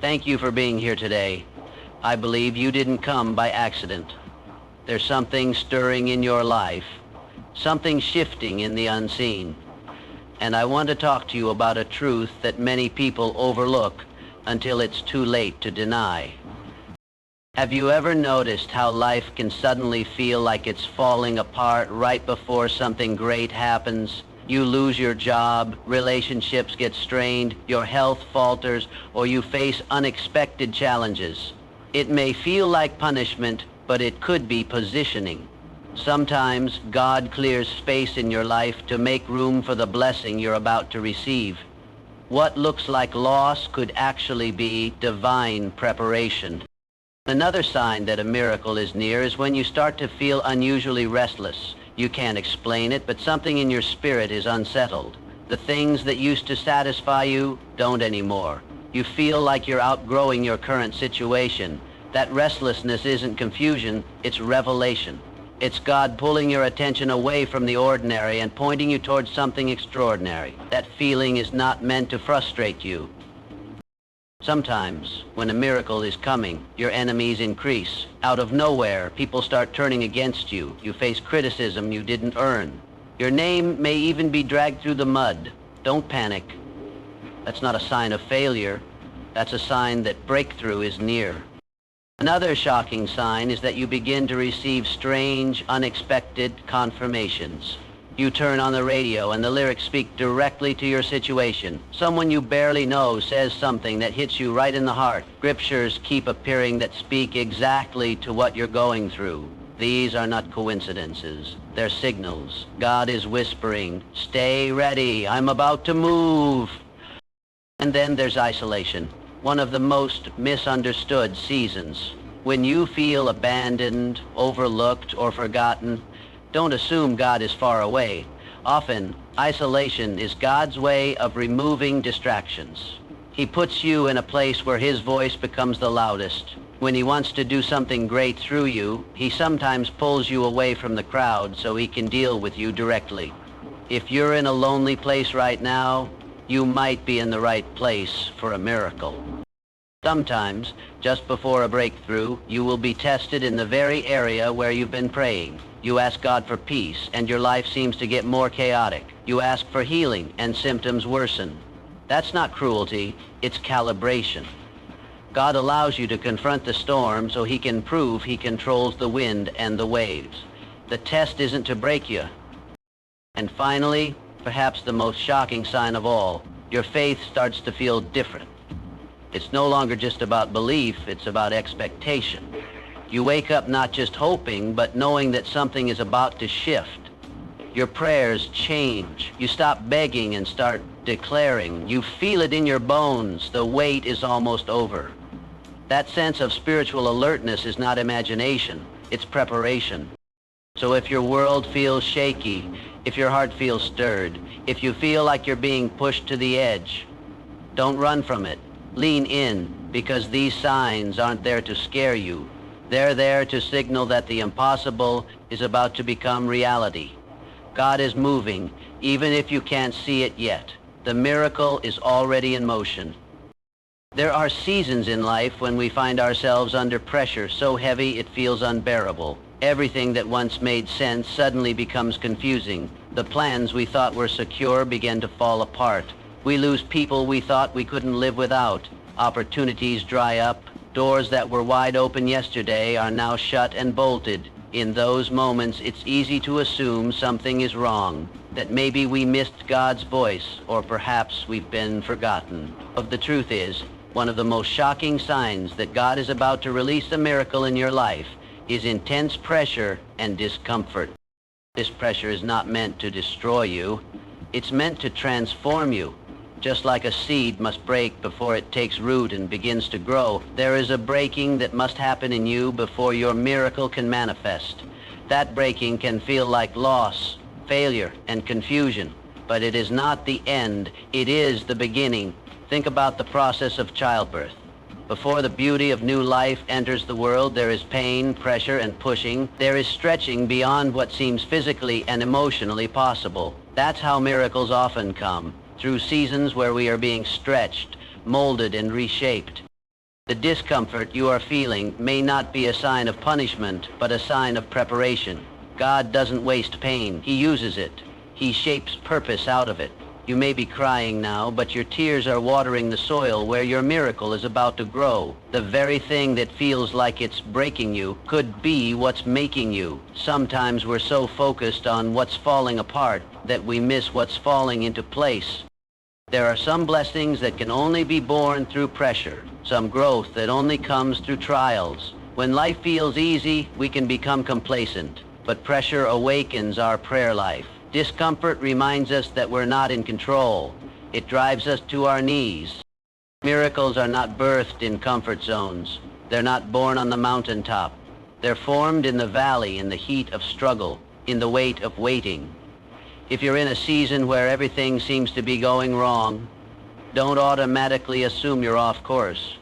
Thank you for being here today. I believe you didn't come by accident. There's something stirring in your life, something shifting in the unseen. And I want to talk to you about a truth that many people overlook until it's too late to deny. Have you ever noticed how life can suddenly feel like it's falling apart right before something great happens? You lose your job, relationships get strained, your health falters, or you face unexpected challenges. It may feel like punishment, but it could be positioning. Sometimes God clears space in your life to make room for the blessing you're about to receive. What looks like loss could actually be divine preparation. Another sign that a miracle is near is when you start to feel unusually restless. You can't explain it, but something in your spirit is unsettled. The things that used to satisfy you don't anymore. You feel like you're outgrowing your current situation. That restlessness isn't confusion, it's revelation. It's God pulling your attention away from the ordinary and pointing you towards something extraordinary. That feeling is not meant to frustrate you. Sometimes, when a miracle is coming, your enemies increase. Out of nowhere, people start turning against you. You face criticism you didn't earn. Your name may even be dragged through the mud. Don't panic. That's not a sign of failure. That's a sign that breakthrough is near. Another shocking sign is that you begin to receive strange, unexpected confirmations. You turn on the radio and the lyrics speak directly to your situation. Someone you barely know says something that hits you right in the heart. Scriptures keep appearing that speak exactly to what you're going through. These are not coincidences. They're signals. God is whispering, "Stay ready, I'm about to move." And then there's isolation, one of the most misunderstood seasons. When you feel abandoned, overlooked, or forgotten, don't assume God is far away. Often, isolation is God's way of removing distractions. He puts you in a place where His voice becomes the loudest. When He wants to do something great through you, He sometimes pulls you away from the crowd so He can deal with you directly. If you're in a lonely place right now, you might be in the right place for a miracle. Sometimes, just before a breakthrough, you will be tested in the very area where you've been praying. You ask God for peace, and your life seems to get more chaotic. You ask for healing, and symptoms worsen. That's not cruelty, it's calibration. God allows you to confront the storm so He can prove He controls the wind and the waves. The test isn't to break you. And finally, perhaps the most shocking sign of all, your faith starts to feel different. It's no longer just about belief, it's about expectation. You wake up not just hoping, but knowing that something is about to shift. Your prayers change. You stop begging and start declaring. You feel it in your bones. The wait is almost over. That sense of spiritual alertness is not imagination, it's preparation. So if your world feels shaky, if your heart feels stirred, if you feel like you're being pushed to the edge, don't run from it. Lean in, because these signs aren't there to scare you. They're there to signal that the impossible is about to become reality. God is moving, even if you can't see it yet. The miracle is already in motion. There are seasons in life when we find ourselves under pressure so heavy it feels unbearable. Everything that once made sense suddenly becomes confusing. The plans we thought were secure begin to fall apart. We lose people we thought we couldn't live without. Opportunities dry up. Doors that were wide open yesterday are now shut and bolted. In those moments, it's easy to assume something is wrong, that maybe we missed God's voice, or perhaps we've been forgotten. But the truth is, one of the most shocking signs that God is about to release a miracle in your life is intense pressure and discomfort. This pressure is not meant to destroy you. It's meant to transform you. Just like a seed must break before it takes root and begins to grow, there is a breaking that must happen in you before your miracle can manifest. That breaking can feel like loss, failure, and confusion, but it is not the end, it is the beginning. Think about the process of childbirth. Before the beauty of new life enters the world, there is pain, pressure, and pushing. There is stretching beyond what seems physically and emotionally possible. That's how miracles often come, through seasons where we are being stretched, molded, and reshaped. The discomfort you are feeling may not be a sign of punishment, but a sign of preparation. God doesn't waste pain. He uses it. He shapes purpose out of it. You may be crying now, but your tears are watering the soil where your miracle is about to grow. The very thing that feels like it's breaking you could be what's making you. Sometimes we're so focused on what's falling apart that we miss what's falling into place. There are some blessings that can only be born through pressure, some growth that only comes through trials. When life feels easy, we can become complacent, but pressure awakens our prayer life. Discomfort reminds us that we're not in control. It drives us to our knees. Miracles are not birthed in comfort zones. They're not born on the mountaintop. They're formed in the valley, in the heat of struggle, in the weight of waiting. If you're in a season where everything seems to be going wrong, don't automatically assume you're off course.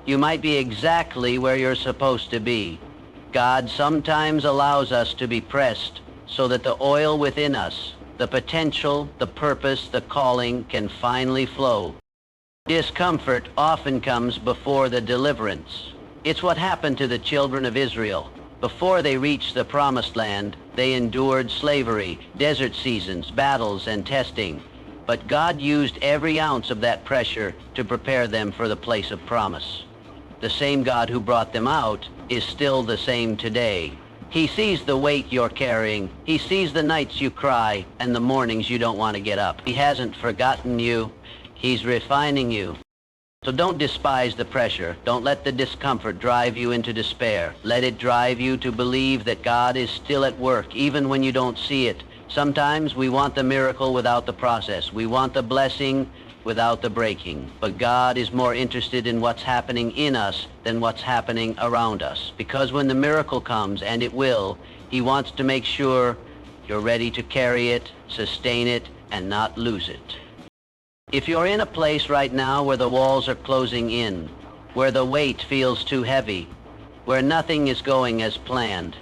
You might be exactly where you're supposed to be. God sometimes allows us to be pressed so that the oil within us, the potential, the purpose, the calling can finally flow. Discomfort often comes before the deliverance. It's what happened to the children of Israel. Before they reached the promised land, they endured slavery, desert seasons, battles, and testing. But God used every ounce of that pressure to prepare them for the place of promise. The same God who brought them out is still the same today. He sees the weight you're carrying. He sees the nights you cry and the mornings you don't want to get up. He hasn't forgotten you. He's refining you. So don't despise the pressure. Don't let the discomfort drive you into despair. Let it drive you to believe that God is still at work, even when you don't see it. Sometimes we want the miracle without the process. We want the blessing without the breaking. But God is more interested in what's happening in us than what's happening around us. Because when the miracle comes, and it will, He wants to make sure you're ready to carry it, sustain it, and not lose it. If you're in a place right now where the walls are closing in, where the weight feels too heavy, where nothing is going as planned,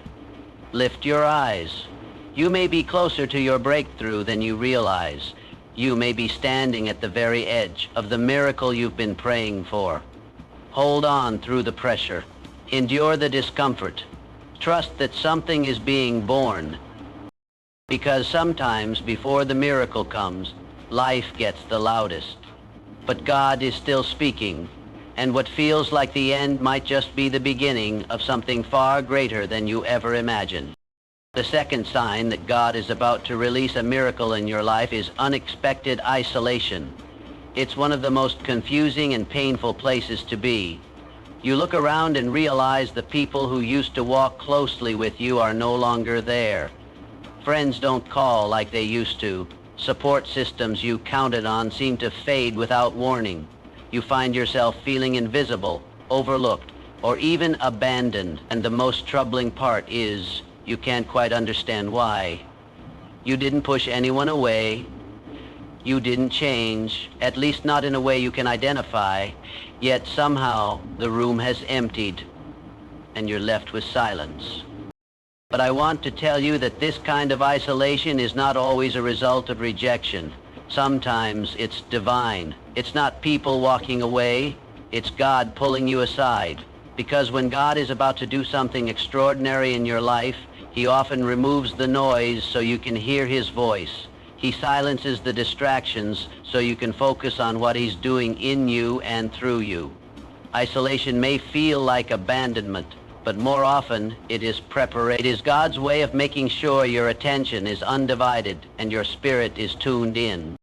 lift your eyes. You may be closer to your breakthrough than you realize. You may be standing at the very edge of the miracle you've been praying for. Hold on through the pressure. Endure the discomfort. Trust that something is being born. Because sometimes before the miracle comes, life gets the loudest. But God is still speaking, and what feels like the end might just be the beginning of something far greater than you ever imagined. The second sign that God is about to release a miracle in your life is unexpected isolation. It's one of the most confusing and painful places to be. You look around and realize the people who used to walk closely with you are no longer there. Friends don't call like they used to. Support systems you counted on seem to fade without warning. You find yourself feeling invisible, overlooked, or even abandoned. And the most troubling part is, you can't quite understand why. You didn't push anyone away. You didn't change, at least not in a way you can identify. Yet somehow the room has emptied and you're left with silence. But I want to tell you that this kind of isolation is not always a result of rejection. Sometimes it's divine. It's not people walking away. It's God pulling you aside. Because when God is about to do something extraordinary in your life, He often removes the noise so you can hear His voice. He silences the distractions so you can focus on what He's doing in you and through you. Isolation may feel like abandonment, but more often it is preparation. It is God's way of making sure your attention is undivided and your spirit is tuned in.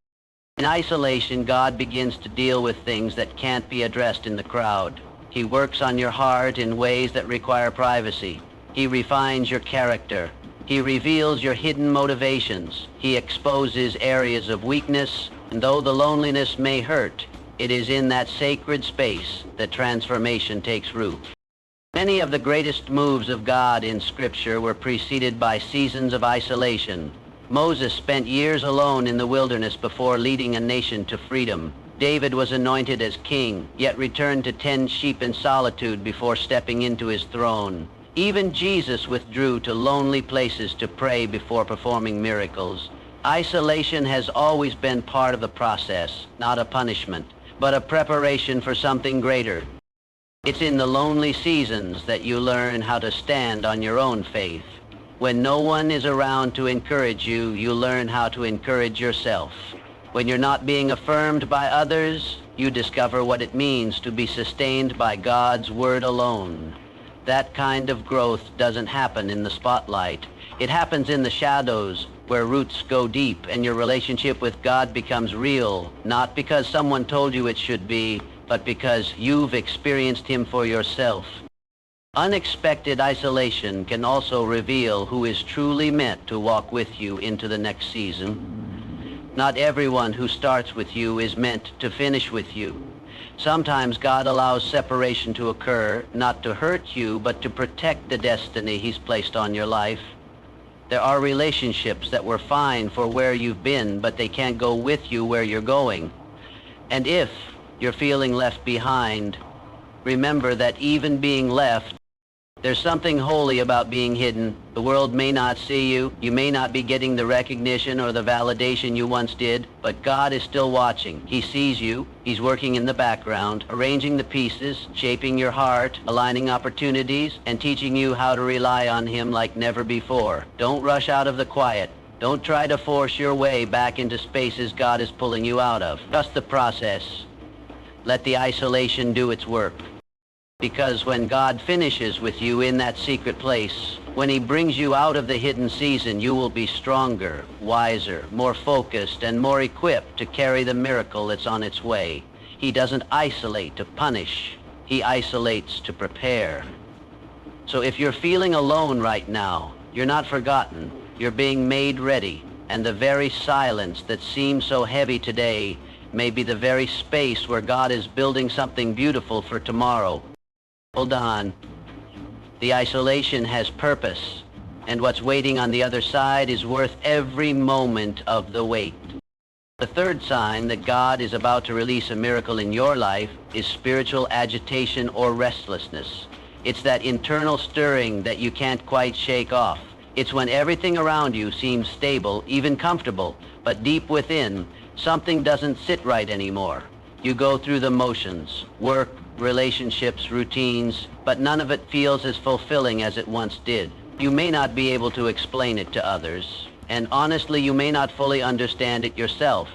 In isolation, God begins to deal with things that can't be addressed in the crowd. He works on your heart in ways that require privacy. He refines your character. He reveals your hidden motivations. He exposes areas of weakness, and though the loneliness may hurt, it is in that sacred space that transformation takes root. Many of the greatest moves of God in Scripture were preceded by seasons of isolation. Moses spent years alone in the wilderness before leading a nation to freedom. David was anointed as king, yet returned to tend sheep in solitude before stepping into his throne. Even Jesus withdrew to lonely places to pray before performing miracles. Isolation has always been part of the process, not a punishment, but a preparation for something greater. It's in the lonely seasons that you learn how to stand on your own faith. When no one is around to encourage you, you learn how to encourage yourself. When you're not being affirmed by others, you discover what it means to be sustained by God's word alone. That kind of growth doesn't happen in the spotlight. It happens in the shadows, where roots go deep and your relationship with God becomes real, not because someone told you it should be, but because you've experienced him for yourself. Unexpected isolation can also reveal who is truly meant to walk with you into the next season. Not everyone who starts with you is meant to finish with you. Sometimes God allows separation to occur, not to hurt you, but to protect the destiny he's placed on your life. There are relationships that were fine for where you've been, but they can't go with you where you're going. And if you're feeling left behind, remember that even being left, there's something holy about being hidden. The world may not see you. You may not be getting the recognition or the validation you once did, but God is still watching. He sees you. He's working in the background, arranging the pieces, shaping your heart, aligning opportunities, and teaching you how to rely on him like never before. Don't rush out of the quiet. Don't try to force your way back into spaces God is pulling you out of. Trust the process. Let the isolation do its work. Because when God finishes with you in that secret place, when he brings you out of the hidden season, you will be stronger, wiser, more focused, and more equipped to carry the miracle that's on its way. He doesn't isolate to punish. He isolates to prepare. So if you're feeling alone right now, you're not forgotten. You're being made ready. And the very silence that seems so heavy today may be the very space where God is building something beautiful for tomorrow. Hold on. The isolation has purpose, and what's waiting on the other side is worth every moment of the wait. The third sign that God is about to release a miracle in your life is spiritual agitation or restlessness. It's that internal stirring that you can't quite shake off. It's when everything around you seems stable, even comfortable, but deep within, something doesn't sit right anymore. You go through the motions, work, relationships, routines, but none of it feels as fulfilling as it once did. You may not be able to explain it to others, and honestly, you may not fully understand it yourself,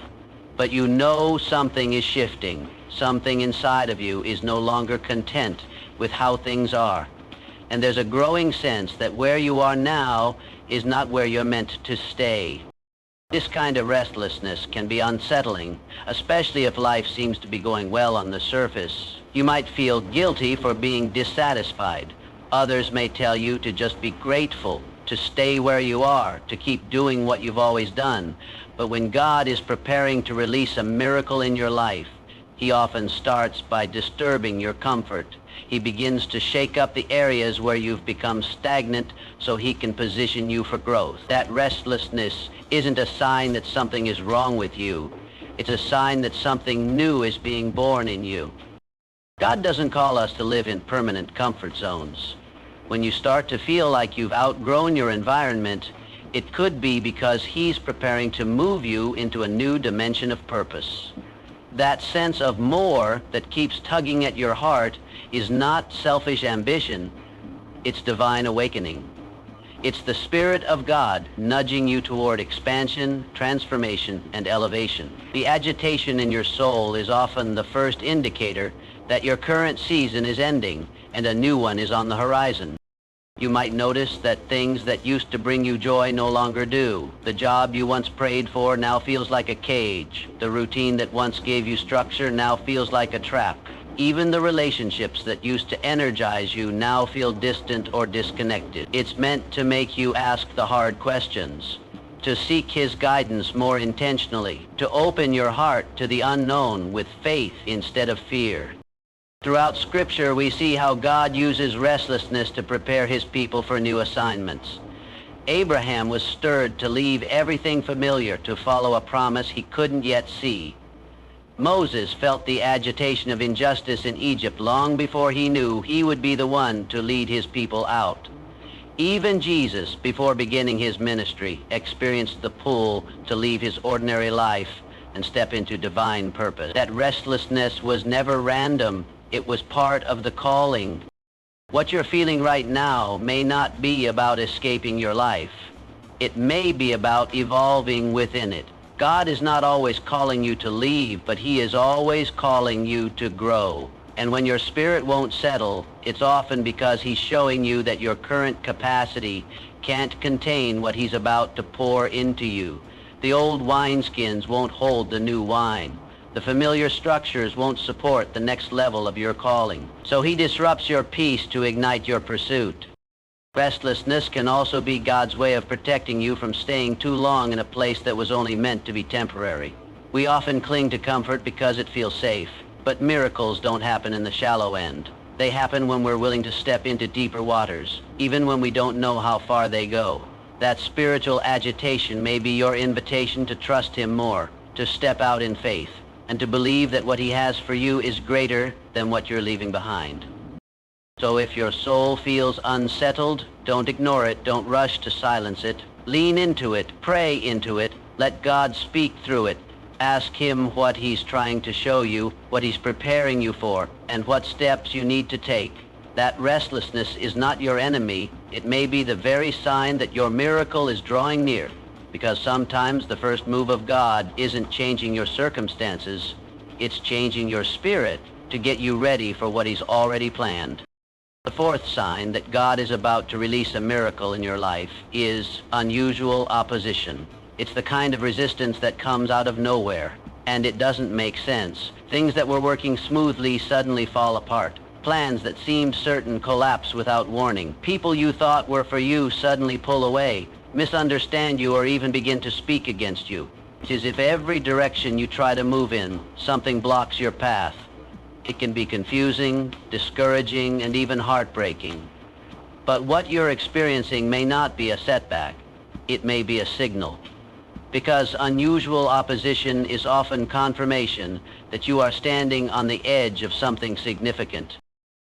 but you know something is shifting. Something inside of you is no longer content with how things are. And there's a growing sense that where you are now is not where you're meant to stay. This kind of restlessness can be unsettling, especially if life seems to be going well on the surface. You might feel guilty for being dissatisfied. Others may tell you to just be grateful, to stay where you are, to keep doing what you've always done. But when God is preparing to release a miracle in your life, he often starts by disturbing your comfort. He begins to shake up the areas where you've become stagnant so he can position you for growth. That restlessness isn't a sign that something is wrong with you. It's a sign that something new is being born in you. God doesn't call us to live in permanent comfort zones. When you start to feel like you've outgrown your environment, it could be because he's preparing to move you into a new dimension of purpose. That sense of more that keeps tugging at your heart is not selfish ambition, it's divine awakening. It's the Spirit of God nudging you toward expansion, transformation, and elevation. The agitation in your soul is often the first indicator that your current season is ending and a new one is on the horizon. You might notice that things that used to bring you joy no longer do. The job you once prayed for now feels like a cage. The routine that once gave you structure now feels like a trap. Even the relationships that used to energize you now feel distant or disconnected. It's meant to make you ask the hard questions, to seek his guidance more intentionally, to open your heart to the unknown with faith instead of fear. Throughout Scripture, we see how God uses restlessness to prepare his people for new assignments. Abraham was stirred to leave everything familiar to follow a promise he couldn't yet see. Moses felt the agitation of injustice in Egypt long before he knew he would be the one to lead his people out. Even Jesus, before beginning his ministry, experienced the pull to leave his ordinary life and step into divine purpose. That restlessness was never random. It was part of the calling. What you're feeling right now may not be about escaping your life. It may be about evolving within it. God is not always calling you to leave, but He is always calling you to grow. And when your spirit won't settle, it's often because He's showing you that your current capacity can't contain what He's about to pour into you. The old wineskins won't hold the new wine. The familiar structures won't support the next level of your calling. So He disrupts your peace to ignite your pursuit. Restlessness can also be God's way of protecting you from staying too long in a place that was only meant to be temporary. We often cling to comfort because it feels safe, but miracles don't happen in the shallow end. They happen when we're willing to step into deeper waters, even when we don't know how far they go. That spiritual agitation may be your invitation to trust Him more, to step out in faith, and to believe that what He has for you is greater than what you're leaving behind. So if your soul feels unsettled, don't ignore it, don't rush to silence it. Lean into it, pray into it, let God speak through it. Ask Him what He's trying to show you, what He's preparing you for, and what steps you need to take. That restlessness is not your enemy. It may be the very sign that your miracle is drawing near, because sometimes the first move of God isn't changing your circumstances, it's changing your spirit to get you ready for what He's already planned. The fourth sign that God is about to release a miracle in your life is unusual opposition. It's the kind of resistance that comes out of nowhere, and it doesn't make sense. Things that were working smoothly suddenly fall apart. Plans that seemed certain collapse without warning. People you thought were for you suddenly pull away, misunderstand you, or even begin to speak against you. It's as if every direction you try to move in, something blocks your path. It can be confusing, discouraging, and even heartbreaking. But what you're experiencing may not be a setback. It may be a signal. Because unusual opposition is often confirmation that you are standing on the edge of something significant.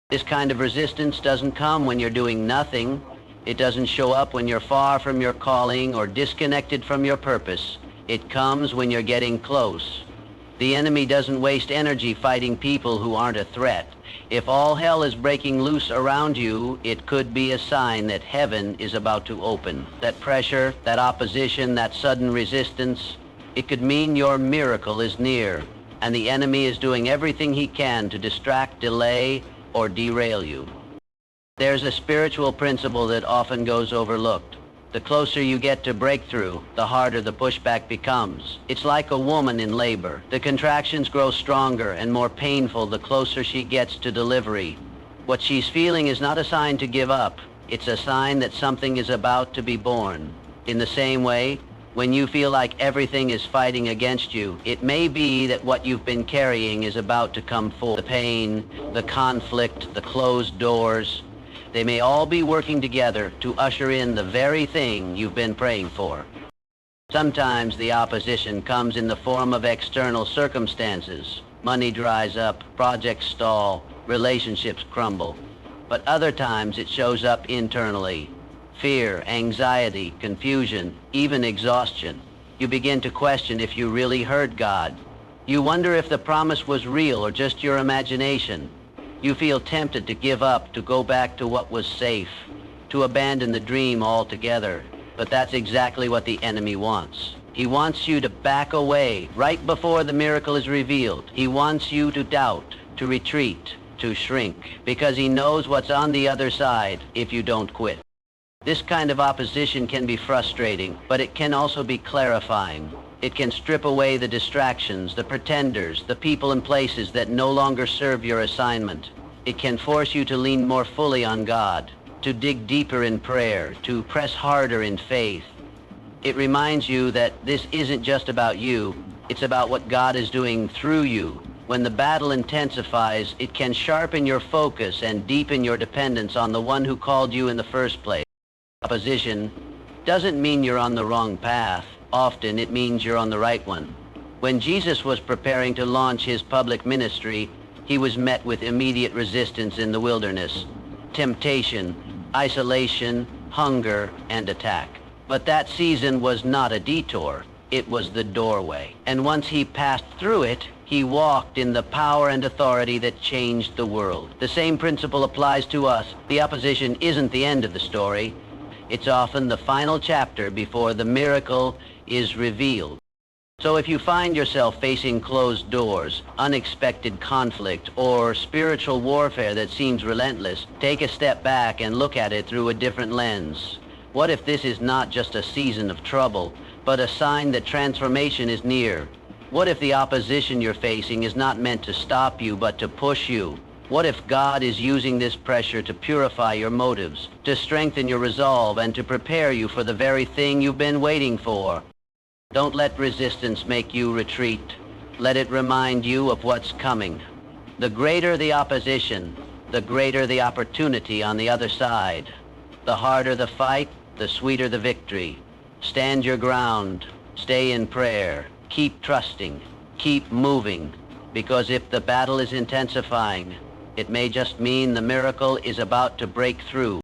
This kind of resistance doesn't come when you're doing nothing. It doesn't show up when you're far from your calling or disconnected from your purpose. It comes when you're getting close. The enemy doesn't waste energy fighting people who aren't a threat. If all hell is breaking loose around you, it could be a sign that heaven is about to open. That pressure, that opposition, that sudden resistance, it could mean your miracle is near, and the enemy is doing everything he can to distract, delay, or derail you. There's a spiritual principle that often goes overlooked. The closer you get to breakthrough, the harder the pushback becomes. It's like a woman in labor. The contractions grow stronger and more painful the closer she gets to delivery. What she's feeling is not a sign to give up. It's a sign that something is about to be born. In the same way, when you feel like everything is fighting against you, it may be that what you've been carrying is about to come forth. The pain, the conflict, the closed doors, they may all be working together to usher in the very thing you've been praying for. Sometimes the opposition comes in the form of external circumstances. Money dries up, projects stall, relationships crumble. But other times it shows up internally. Fear, anxiety, confusion, even exhaustion. You begin to question if you really heard God. You wonder if the promise was real or just your imagination. You feel tempted to give up, to go back to what was safe, to abandon the dream altogether. But that's exactly what the enemy wants. He wants you to back away right before the miracle is revealed. He wants you to doubt, to retreat, to shrink, because he knows what's on the other side if you don't quit. This kind of opposition can be frustrating, but it can also be clarifying. It can strip away the distractions, the pretenders, the people and places that no longer serve your assignment. It can force you to lean more fully on God, to dig deeper in prayer, to press harder in faith. It reminds you that this isn't just about you, it's about what God is doing through you. When the battle intensifies, it can sharpen your focus and deepen your dependence on the one who called you in the first place. Opposition doesn't mean you're on the wrong path. Often it means you're on the right one. When Jesus was preparing to launch his public ministry, he was met with immediate resistance in the wilderness. Temptation, isolation, hunger, and attack. But that season was not a detour. It was the doorway. And once he passed through it, He walked in the power and authority that changed the world. The same principle applies to us. The opposition isn't the end of the story. It's often the final chapter before the miracle is revealed. So if you find yourself facing closed doors, unexpected conflict, or spiritual warfare that seems relentless, take a step back and look at it through a different lens. What if this is not just a season of trouble, but a sign that transformation is near? What if the opposition you're facing is not meant to stop you, but to push you? What if God is using this pressure to purify your motives, to strengthen your resolve, and to prepare you for the very thing you've been waiting for? Don't let resistance make you retreat. Let it remind you of what's coming. The greater the opposition, the greater the opportunity on the other side. The harder the fight, the sweeter the victory. Stand your ground. Stay in prayer. Keep trusting. Keep moving. Because if the battle is intensifying, it may just mean the miracle is about to break through.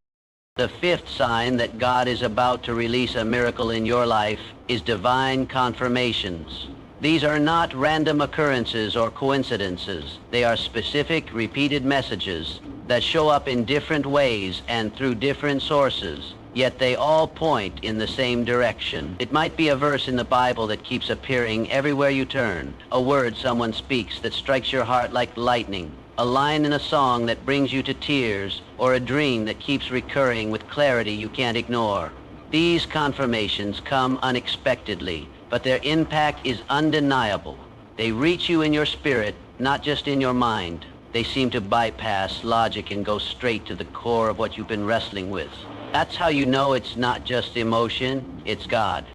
The fifth sign that God is about to release a miracle in your life is divine confirmations. These are not random occurrences or coincidences. They are specific, repeated messages that show up in different ways and through different sources, yet they all point in the same direction. It might be a verse in the Bible that keeps appearing everywhere you turn, a word someone speaks that strikes your heart like lightning, a line in a song that brings you to tears, or a dream that keeps recurring with clarity you can't ignore. These confirmations come unexpectedly, but their impact is undeniable. They reach you in your spirit, not just in your mind. They seem to bypass logic and go straight to the core of what you've been wrestling with. That's how you know it's not just emotion, it's God.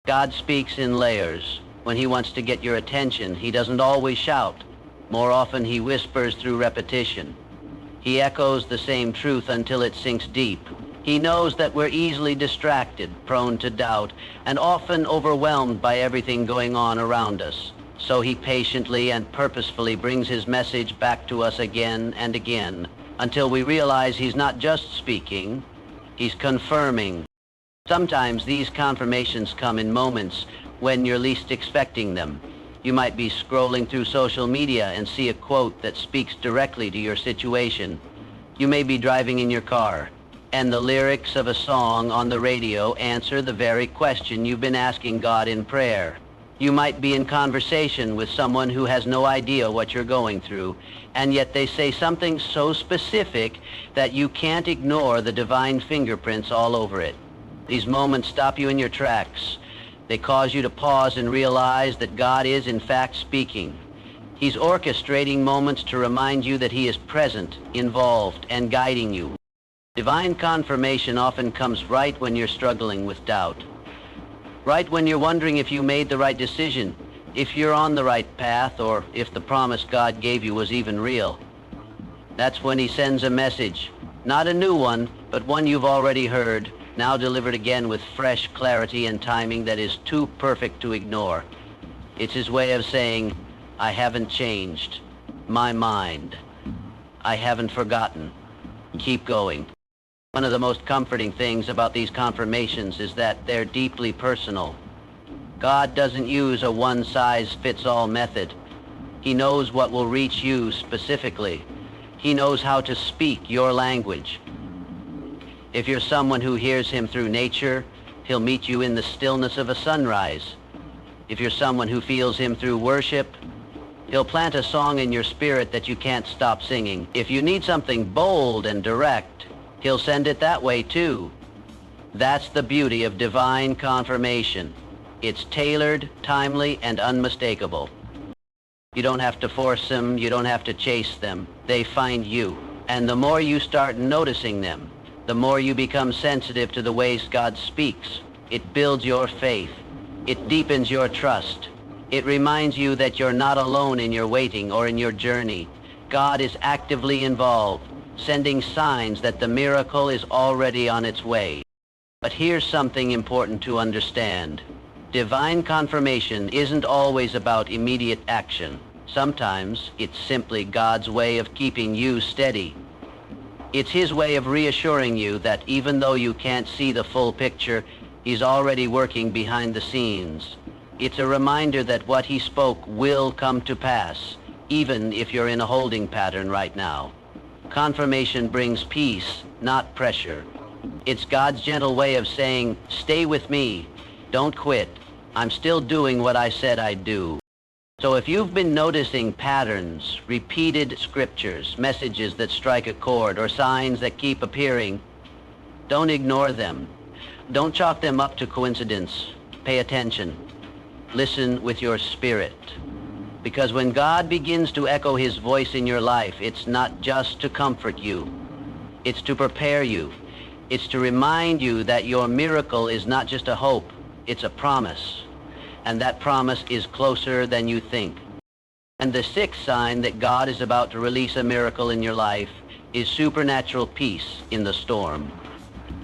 God speaks in layers. When he wants to get your attention, he doesn't always shout. More often he whispers through repetition. He echoes the same truth until it sinks deep. He knows that we're easily distracted, prone to doubt, and often overwhelmed by everything going on around us. So he patiently and purposefully brings his message back to us again and again, until we realize he's not just speaking, he's confirming. Sometimes these confirmations come in moments when you're least expecting them. You might be scrolling through social media and see a quote that speaks directly to your situation. You may be driving in your car, and the lyrics of a song on the radio answer the very question you've been asking God in prayer. You might be in conversation with someone who has no idea what you're going through, and yet they say something so specific that you can't ignore the divine fingerprints all over it. These moments stop you in your tracks. They cause you to pause and realize that God is in fact speaking. He's orchestrating moments to remind you that he is present, involved, and guiding you. Divine confirmation often comes right when you're struggling with doubt. Right when you're wondering if you made the right decision, if you're on the right path, or if the promise God gave you was even real. That's when he sends a message. Not a new one, but one you've already heard, now delivered again with fresh clarity and timing that is too perfect to ignore. It's his way of saying, I haven't changed my mind. I haven't forgotten. Keep going. One of the most comforting things about these confirmations is that they're deeply personal. God doesn't use a one-size-fits-all method. He knows what will reach you specifically. He knows how to speak your language. If you're someone who hears him through nature, he'll meet you in the stillness of a sunrise. If you're someone who feels him through worship, he'll plant a song in your spirit that you can't stop singing. If you need something bold and direct, he'll send it that way too. That's the beauty of divine confirmation. It's tailored, timely, and unmistakable. You don't have to force them, you don't have to chase them. They find you. And the more you start noticing them, the more you become sensitive to the ways God speaks. It builds your faith. It deepens your trust. It reminds you that you're not alone in your waiting or in your journey. God is actively involved, sending signs that the miracle is already on its way. But here's something important to understand. Divine confirmation isn't always about immediate action. Sometimes it's simply God's way of keeping you steady. It's his way of reassuring you that even though you can't see the full picture, he's already working behind the scenes. It's a reminder that what he spoke will come to pass, even if you're in a holding pattern right now. Confirmation brings peace, not pressure. It's God's gentle way of saying, stay with me, don't quit. I'm still doing what I said I'd do. So if you've been noticing patterns, repeated scriptures, messages that strike a chord, or signs that keep appearing, don't ignore them. Don't chalk them up to coincidence. Pay attention. Listen with your spirit. Because when God begins to echo his voice in your life, it's not just to comfort you. It's to prepare you. It's to remind you that your miracle is not just a hope, it's a promise. And that promise is closer than you think. And the sixth sign that God is about to release a miracle in your life is supernatural peace in the storm.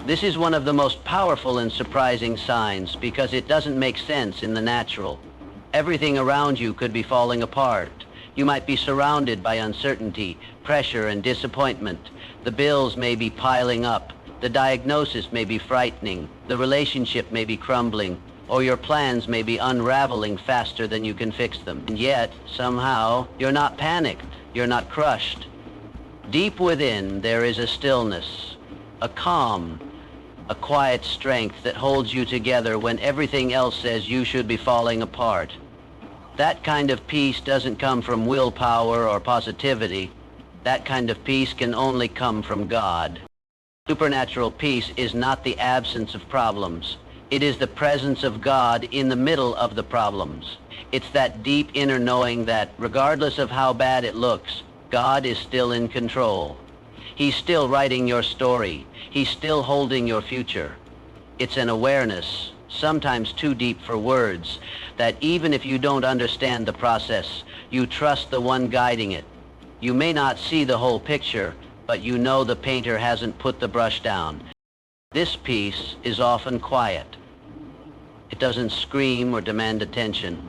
This is one of the most powerful and surprising signs because it doesn't make sense in the natural. Everything around you could be falling apart. You might be surrounded by uncertainty, pressure, and disappointment. The bills may be piling up. The diagnosis may be frightening. The relationship may be crumbling. Or your plans may be unraveling faster than you can fix them. And yet, somehow, you're not panicked. You're not crushed. Deep within, there is a stillness, a calm, a quiet strength that holds you together when everything else says you should be falling apart. That kind of peace doesn't come from willpower or positivity. That kind of peace can only come from God. Supernatural peace is not the absence of problems. It is the presence of God in the middle of the problems. It's that deep inner knowing that, regardless of how bad it looks, God is still in control. He's still writing your story. He's still holding your future. It's an awareness, sometimes too deep for words, that even if you don't understand the process, you trust the one guiding it. You may not see the whole picture, but you know the painter hasn't put the brush down. This peace is often quiet. It doesn't scream or demand attention.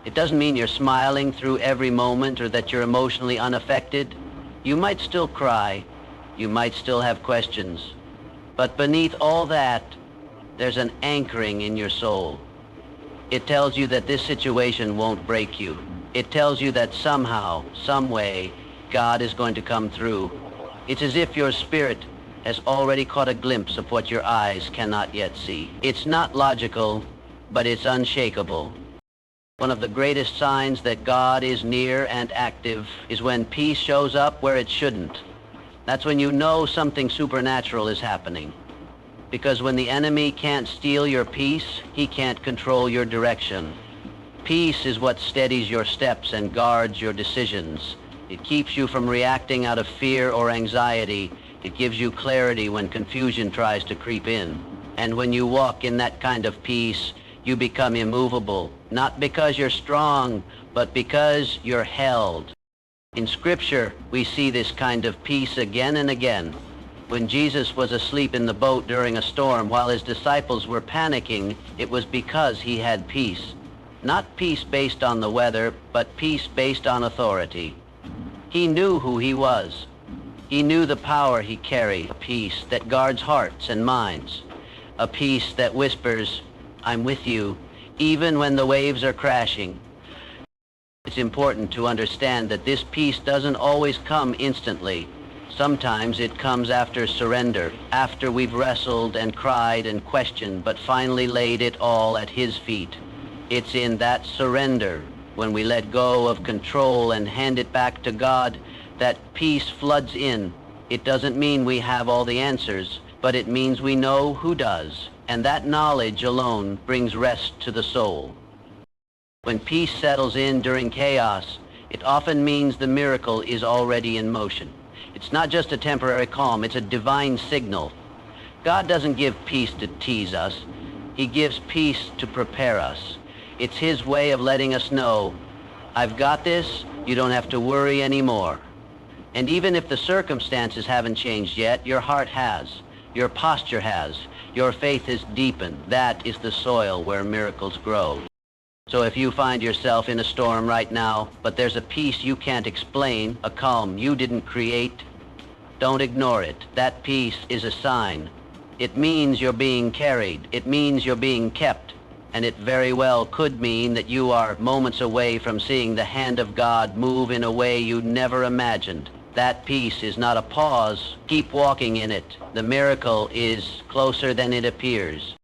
It doesn't mean you're smiling through every moment or that you're emotionally unaffected. You might still cry. You might still have questions. But beneath all that, there's an anchoring in your soul. It tells you that this situation won't break you. It tells you that somehow, some way, God is going to come through. It's as if your spirit has already caught a glimpse of what your eyes cannot yet see. It's not logical, but it's unshakable. One of the greatest signs that God is near and active is when peace shows up where it shouldn't. That's when you know something supernatural is happening. Because when the enemy can't steal your peace, he can't control your direction. Peace is what steadies your steps and guards your decisions. It keeps you from reacting out of fear or anxiety. It gives you clarity when confusion tries to creep in. And when you walk in that kind of peace, you become immovable, not because you're strong, but because you're held. In Scripture, we see this kind of peace again and again. When Jesus was asleep in the boat during a storm while his disciples were panicking, it was because he had peace. Not peace based on the weather, but peace based on authority. He knew who he was. He knew the power he carried, a peace that guards hearts and minds, a peace that whispers, I'm with you, even when the waves are crashing. It's important to understand that this peace doesn't always come instantly. Sometimes it comes after surrender, after we've wrestled and cried and questioned, but finally laid it all at his feet. It's in that surrender, when we let go of control and hand it back to God, that peace floods in. It doesn't mean we have all the answers, but it means we know who does, and that knowledge alone brings rest to the soul. When peace settles in during chaos, it often means the miracle is already in motion. It's not just a temporary calm, it's a divine signal. God doesn't give peace to tease us. He gives peace to prepare us. It's his way of letting us know, I've got this, you don't have to worry anymore. And even if the circumstances haven't changed yet, your heart has, your posture has, your faith has deepened. That is the soil where miracles grow. So if you find yourself in a storm right now, but there's a peace you can't explain, a calm you didn't create, don't ignore it. That peace is a sign. It means you're being carried. It means you're being kept. and it very well could mean that you are moments away from seeing the hand of God move in a way you never imagined. That peace is not a pause. Keep walking in it. The miracle is closer than it appears.